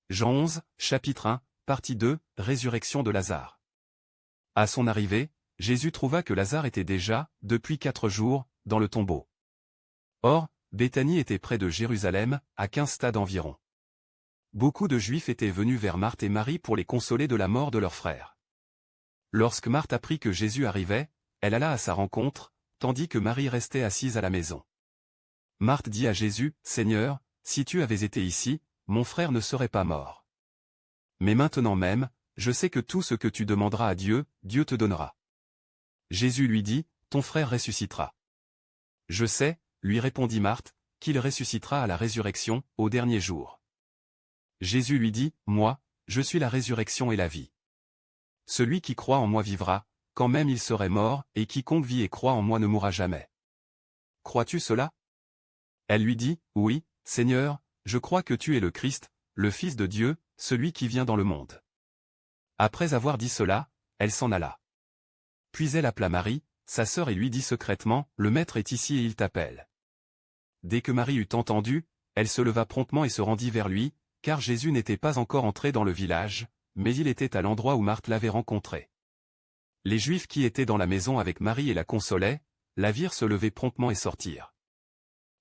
Jean 11, chapitre 1, partie 2, résurrection de Lazare. À son arrivée, Jésus trouva que Lazare était déjà, depuis 4 jours, dans le tombeau. Or, Béthanie était près de Jérusalem, à 15 stades environ. Beaucoup de Juifs étaient venus vers Marthe et Marie pour les consoler de la mort de leur frère. Lorsque Marthe apprit que Jésus arrivait, elle alla à sa rencontre, tandis que Marie restait assise à la maison. Marthe dit à Jésus, « Seigneur, si tu avais été ici, mon frère ne serait pas mort. Mais maintenant même, je sais que tout ce que tu demanderas à Dieu, Dieu te donnera. » Jésus lui dit, « Ton frère ressuscitera. » « Je sais, lui répondit Marthe, qu'il ressuscitera à la résurrection, au dernier jour. » Jésus lui dit, « Moi, je suis la résurrection et la vie. Celui qui croit en moi vivra, quand même il serait mort, et quiconque vit et croit en moi ne mourra jamais. Crois-tu cela ? » Elle lui dit, « Oui, Seigneur, je crois que tu es le Christ, le Fils de Dieu, celui qui vient dans le monde. » Après avoir dit cela, elle s'en alla. Puis elle appela Marie, sa sœur et lui dit secrètement, « Le Maître est ici et il t'appelle. » Dès que Marie eut entendu, elle se leva promptement et se rendit vers lui, car Jésus n'était pas encore entré dans le village, mais il était à l'endroit où Marthe l'avait rencontré. Les Juifs qui étaient dans la maison avec Marie et la consolaient, la virent se lever promptement et sortir.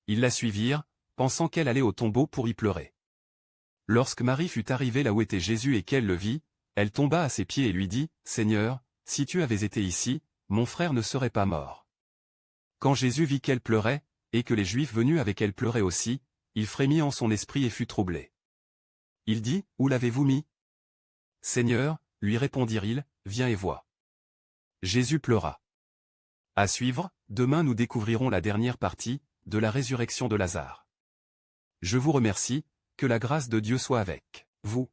Ils la suivirent, pensant qu'elle allait au tombeau pour y pleurer. Lorsque Marie fut arrivée là où était Jésus et qu'elle le vit, elle tomba à ses pieds et lui dit, « Seigneur, si tu avais été ici, mon frère ne serait pas mort. » Quand Jésus vit qu'elle pleurait, et que les Juifs venus avec elle pleuraient aussi, il frémit en son esprit et fut troublé. Il dit, « Où l'avez-vous mis ? » « Seigneur, lui répondirent-ils, viens et vois. » Jésus pleura. À suivre, demain nous découvrirons la dernière partie, de la résurrection de Lazare. Je vous remercie, que la grâce de Dieu soit avec vous.